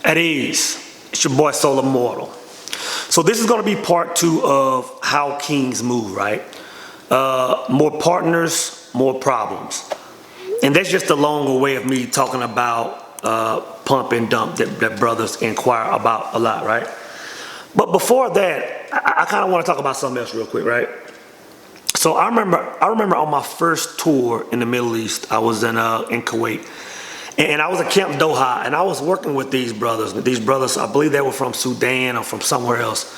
At ease. It's your boy Soul Immortal. So this is going to be part 2 of how kings move, right? More partners, more problems. And that's just a longer way of me talking about pump and dump that brothers inquire about a lot, right? But before that, I kind of want to talk about something else real quick, right? So I remember on my first tour in the Middle East, I was in Kuwait. And I was at Camp Doha, and I was working with these brothers. These brothers, I believe they were from Sudan or from somewhere else.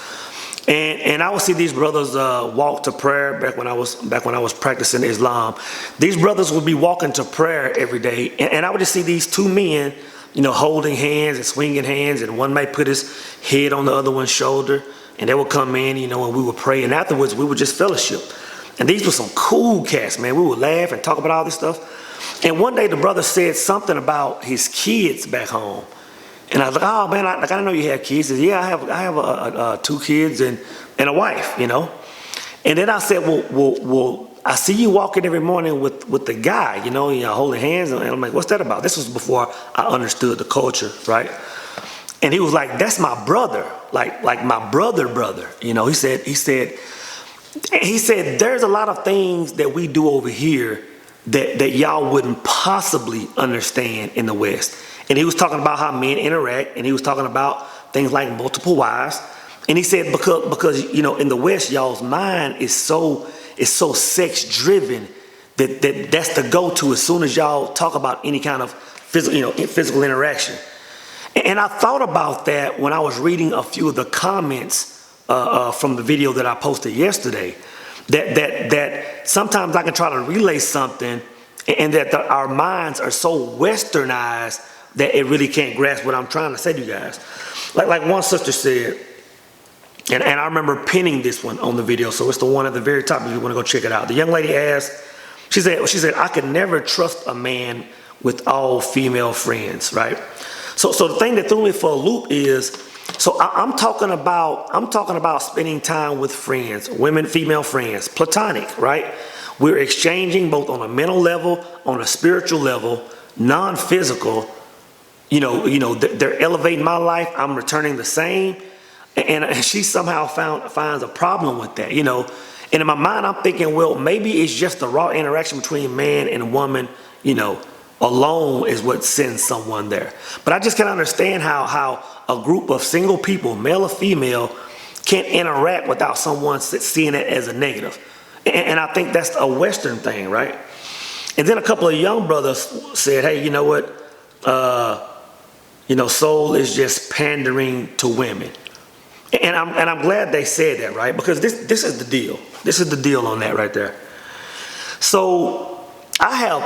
And I would see these brothers walk to prayer back when I was practicing Islam. These brothers would be walking to prayer every day, and I would just see these two men, holding hands and swinging hands, and one might put his head on the other one's shoulder, and they would come in, and we would pray, and afterwards we would just fellowship. And these were some cool cats, man. We would laugh and talk about all this stuff. And one day the brother said something about his kids back home. And I was like, oh man, I didn't know you had kids. He said, yeah, I have 2 kids and a wife, And then I said, well, I see you walking every morning with the guy, holding hands. And I'm like, what's that about? This was before I understood the culture, right? And he was like, that's my brother, like my brother. He said, there's a lot of things that we do over here that y'all wouldn't possibly understand in the West. And he was talking about how men interact, and he was talking about things like multiple wives. And he said because in the West, y'all's mind is so sex driven that's the go-to as soon as y'all talk about any kind of physical interaction. And I thought about that when I was reading a few of the comments from the video that I posted yesterday. That sometimes I can try to relay something, and that our minds are so westernized that it really can't grasp what I'm trying to say to you guys. Like one sister said, and I remember pinning this one on the video, so it's the one at the very top if you want to go check it out. The young lady asked, she said, I could never trust a man with all female friends, right? So the thing that threw me for a loop is, so I'm talking about spending time with friends, women, female friends, platonic, right? We're exchanging both on a mental level, on a spiritual level, non-physical. They're elevating my life. I'm returning the same, and she somehow finds a problem with that. And in my mind, I'm thinking, well, maybe it's just the raw interaction between man and woman. Alone is what sends someone there. But I just can't understand how a group of single people, male or female, can't interact without someone seeing it as a negative. And I think that's a Western thing, right? And then a couple of young brothers said, hey, you know what? Soul is just pandering to women. And I'm glad they said that, right? Because this is the deal. This is the deal on that right there. So I have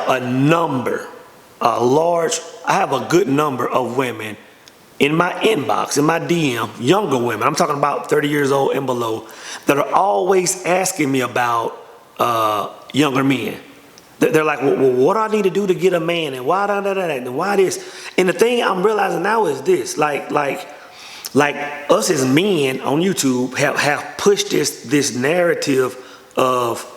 a good number of women in my inbox, in my DM, younger women, I'm talking about 30 years old and below, that are always asking me about younger men. They're like, well, what do I need to do to get a man? And why and why this? And the thing I'm realizing now is this, like us as men on YouTube have pushed this narrative of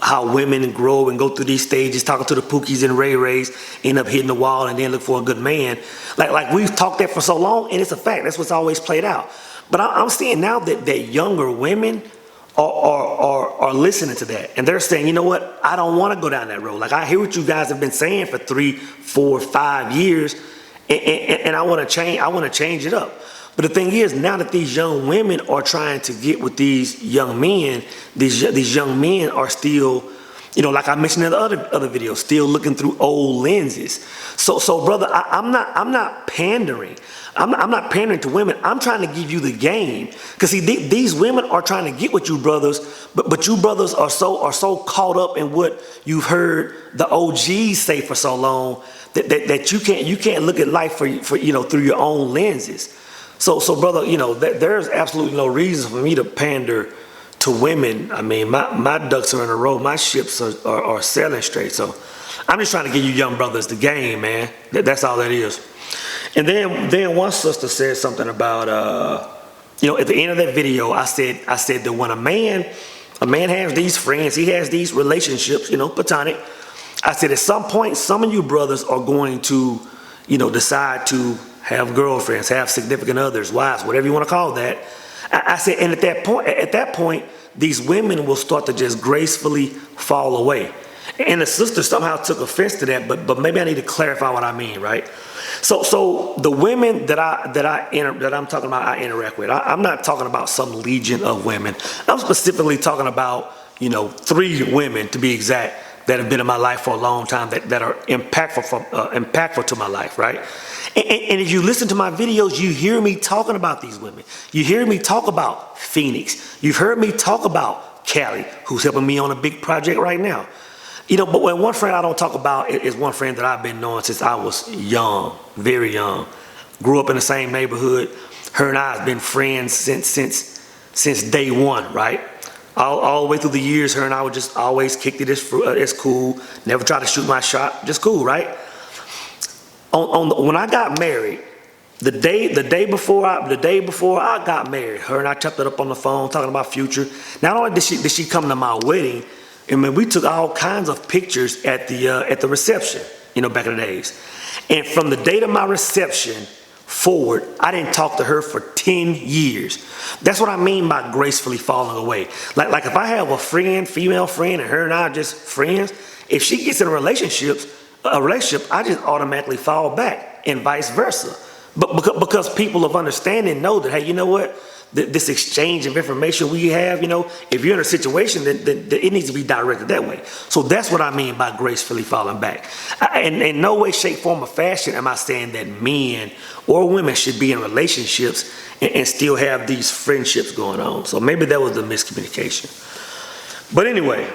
how women grow and go through these stages, talking to the Pookies and Ray Rays, end up hitting the wall and then look for a good man. Like we've talked that for so long, and it's a fact. That's what's always played out. But I'm seeing now that younger women are listening to that, and they're saying, you know what? I don't want to go down that road. Like I hear what you guys have been saying for 3, 4, 5 years, and I want to change. I want to change it up. But the thing is, now that these young women are trying to get with these young men, these young men are still, like I mentioned in the other videos, still looking through old lenses. So brother, I'm not pandering. I'm not pandering to women. I'm trying to give you the game. Because see, these women are trying to get with you brothers, but you brothers are so caught up in what you've heard the OGs say for so long that you can't look at life for through your own lenses. So brother, there's absolutely no reason for me to pander to women. I mean, my ducks are in a row. My ships are sailing straight. So I'm just trying to give you young brothers the game, man. That's all that is. And then one sister said something about, at the end of that video, I said that when a man has these friends, he has these relationships, platonic. I said at some point, some of you brothers are going to, decide to have girlfriends, have significant others, wives, whatever you want to call that. I said, and at that point, these women will start to just gracefully fall away. And the sister somehow took offense to that, but maybe I need to clarify what I mean, right? So the women that I'm talking about, I interact with. I'm not talking about some legion of women. I'm specifically talking about 3 women to be exact that have been in my life for a long time that are impactful to my life, right? And if you listen to my videos, you hear me talking about these women. You hear me talk about Phoenix. You've heard me talk about Callie, who's helping me on a big project right now. But when one friend I don't talk about is one friend that I've been knowing since I was young, very young. Grew up in the same neighborhood. Her and I have been friends since day one, right? All the way through the years, her and I would just always kick it as cool. Never try to shoot my shot, just cool, right? When I got married, the day before I got married, her and I chopped it up on the phone talking about future. Not only did she come to my wedding, we took all kinds of pictures at the reception, back in the days. And from the date of my reception forward, I didn't talk to her for 10 years. That's what I mean by gracefully falling away. Like if I have a friend, female friend, and her and I are just friends, if she gets in a relationship, I just automatically fall back, and vice versa. But because people of understanding know that, hey, you know what? This exchange of information we have, if you're in a situation, then it needs to be directed that way. So that's what I mean by gracefully falling back. In no way, shape, form, or fashion am I saying that men or women should be in relationships and still have these friendships going on. So maybe that was the miscommunication. But anyway,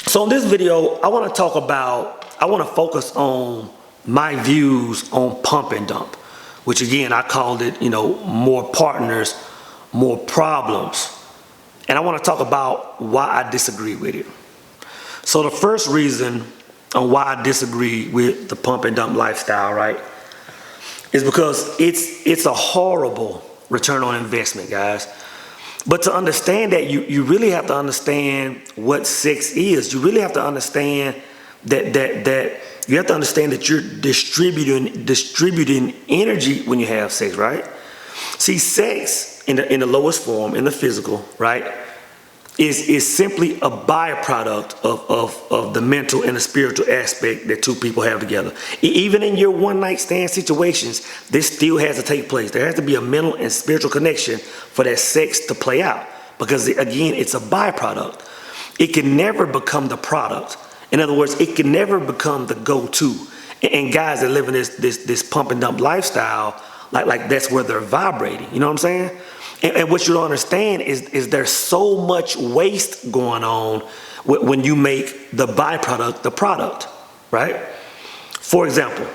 so in this video, I want to focus on my views on pump and dump, which again, I called it, more partners, more problems. And I want to talk about why I disagree with it. So the first reason on why I disagree with the pump and dump lifestyle, right, is because it's a horrible return on investment, guys. But to understand that, you really have to understand what sex is. You really have to understand that you have to understand that you're distributing energy when you have sex, right? See, sex in the lowest form, in the physical, right, is simply a byproduct of the mental and the spiritual aspect that two people have together. Even in your one-night stand situations, this still has to take place. There has to be a mental and spiritual connection for that sex to play out, because again, it's a byproduct. It can never become the product. In other words, it can never become the go-to. And guys that live in this pump and dump lifestyle, like that's where they're vibrating. You know what I'm saying? And what you don't understand is there's so much waste going on when you make the byproduct the product, right? For example,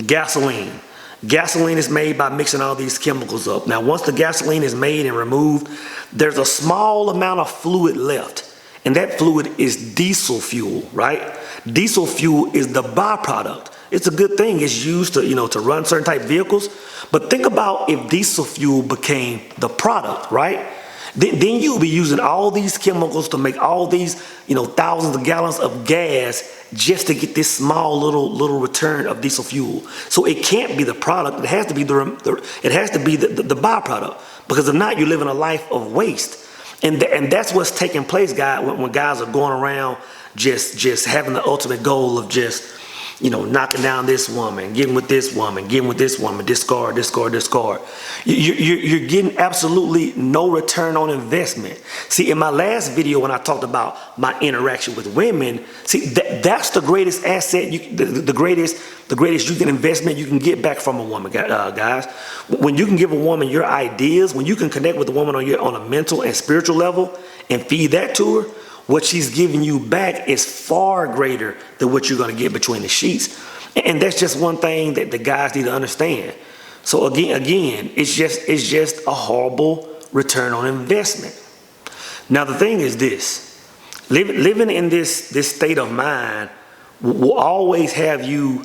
gasoline. Gasoline is made by mixing all these chemicals up. Now, once the gasoline is made and removed, there's a small amount of fluid left. And that fluid is diesel fuel, right? Diesel fuel is the byproduct. It's a good thing. It's used to run certain type vehicles. But think about if diesel fuel became the product, right? Then you'll be using all these chemicals to make all these, thousands of gallons of gas just to get this small little return of diesel fuel. So it can't be the product. It has to be the byproduct. Because if not, you're living a life of waste. And that's what's taking place, guys, when guys are going around just having the ultimate goal of just, knocking down this woman, getting with this woman, discard. You're getting absolutely no return on investment. See, in my last video when I talked about my interaction with women, see, that's the greatest asset, the greatest investment you can get back from a woman, guys. When you can give a woman your ideas, when you can connect with a woman on a mental and spiritual level and feed that to her, what she's giving you back is far greater than what you're going to get between the sheets. And that's just one thing that the guys need to understand. So again, it's just a horrible return on investment. Now the thing is this: living in this state of mind will always have you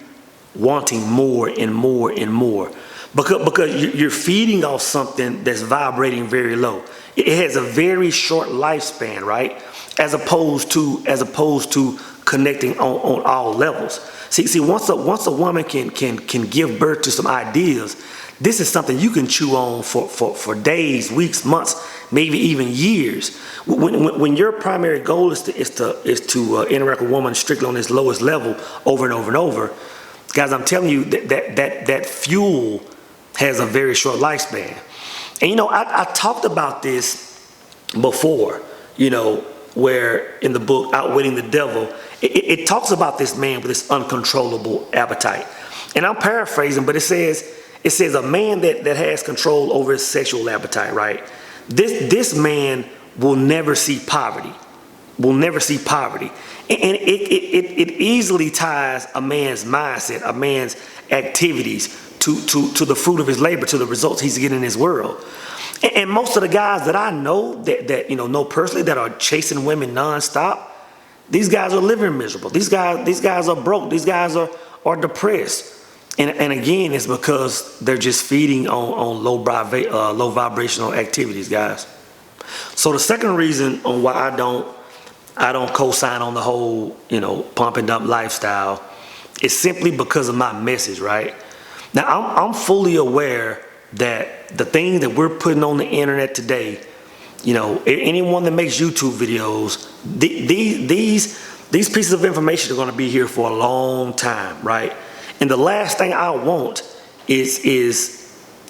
wanting more and more and more, because you're feeding off something that's vibrating very low. It has a very short lifespan, right? As opposed to connecting on all levels. See, once a woman can give birth to some ideas, this is something you can chew on for days, weeks, months, maybe even years. When your primary goal is to interact with a woman strictly on this lowest level over and over and over, guys, I'm telling you that fuel has a very short lifespan. And I talked about this before, where in the book Outwitting the Devil, it talks about this man with this uncontrollable appetite. And I'm paraphrasing, but it says a man that has control over his sexual appetite, right? This man will never see poverty. Will never see poverty. And it easily ties a man's mindset, a man's activities to the fruit of his labor, to the results he's getting in his world. And most of the guys that I know that know personally that are chasing women nonstop, these guys are living miserable. These guys are broke. These guys are depressed. And again, it's because they're just feeding on low vibrational activities, guys. So the second reason on why I don't co-sign on the whole pump and dump lifestyle is simply because of my message, right? Now I'm fully aware that the things that we're putting on the internet today, anyone that makes YouTube videos, these pieces of information are going to be here for a long time, right? And the last thing I want is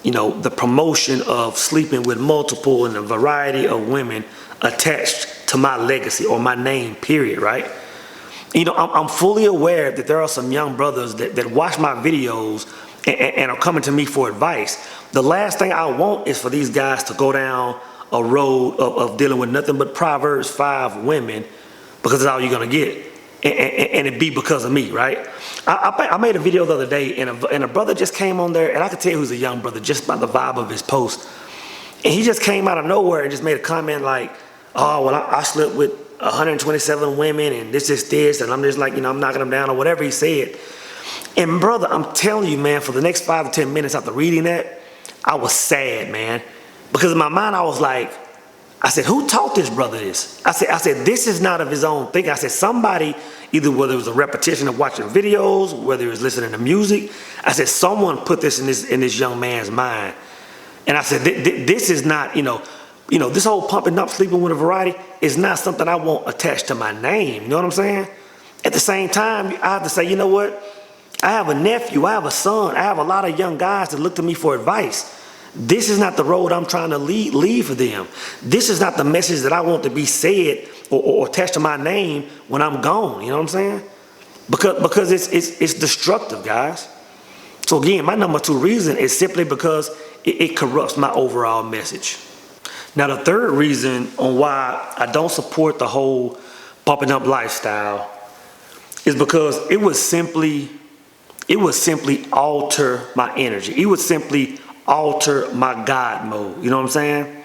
the promotion of sleeping with multiple and a variety of women attached to my legacy or my name, period, right? I'm fully aware that there are some young brothers that watch my videos and are coming to me for advice. The last thing I want is for these guys to go down a road of dealing with nothing but Proverbs 5 women, because that's all you're going to get. And it be because of me, right? I made a video the other day, and a brother just came on there, and I could tell he was a young brother just by the vibe of his post. And he just came out of nowhere and just made a comment like, oh, well, I slept with 127 women, and this, and I'm just like, I'm knocking them down, or whatever he said. And brother, I'm telling you, man, for the next 5 to 10 minutes after reading that, I was sad, man. Because in my mind, I said, who taught this brother this? I said, this is not of his own thinking. I said, somebody, either whether it was a repetition of watching videos, whether it was listening to music, I said, someone put this in this young man's mind. And I said, this is not, this whole pumping up, sleeping with a variety is not something I want attached to my name. You know what I'm saying? At the same time, I have to say, you know what? I have a nephew, I have a son, I have a lot of young guys that look to me for advice. This is not the road I'm trying to lead for them. This is not the message that I want to be said or attached to my name when I'm gone. You know what I'm saying? Because it's destructive, guys. So again, my number 2 reason is simply because it corrupts my overall message. Now the third reason on why I don't support the whole pumping up lifestyle is because it would simply alter my energy. It would simply alter my God mode. You know what I'm saying?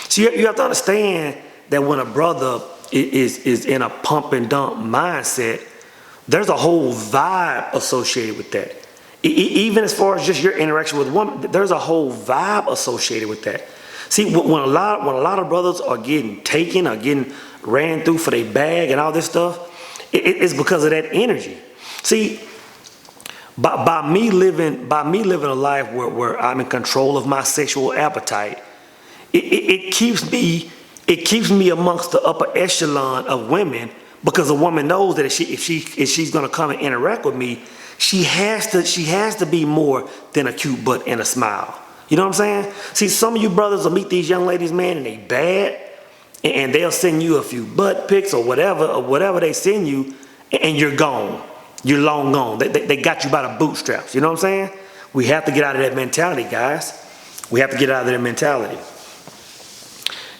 So you have to understand that when a brother is in a pump and dump mindset, there's a whole vibe associated with that. Even as far as just your interaction with a woman, there's a whole vibe associated with that. See, when a lot of brothers are getting taken or getting ran through for their bag and all this stuff, it's because of that energy. See, by me living a life where I'm in control of my sexual appetite, it keeps me amongst the upper echelon of women, because a woman knows that if she's gonna come and interact with me, she has to be more than a cute butt and a smile. You know what I'm saying? See, some of you brothers will meet these young ladies, man, and they bad, and they'll send you a few butt pics or whatever they send you, and you're gone. You're long gone. They got you by the bootstraps. You know what I'm saying? We have to get out of that mentality, guys. We have to get out of that mentality.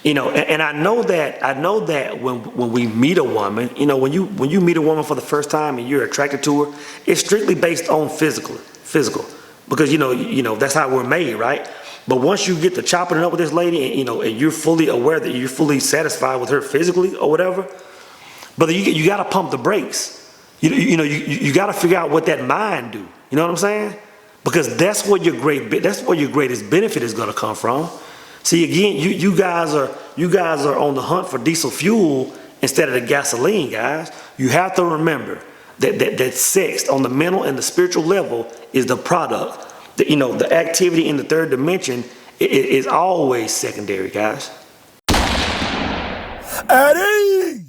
And I know that when we meet a woman, when you meet a woman for the first time and you're attracted to her, it's strictly based on physical, because that's how we're made, right? But once you get to chopping it up with this lady, and you're fully aware that you're fully satisfied with her physically or whatever, brother, you got to pump the brakes. You got to figure out what that mind do. You know what I'm saying? Because that's where your greatest benefit is going to come from. See, again, you guys are on the hunt for diesel fuel, instead of the gasoline, guys. You have to remember that sex on the mental and the spiritual level is the product. The activity in the third dimension is always secondary, guys. Eddie!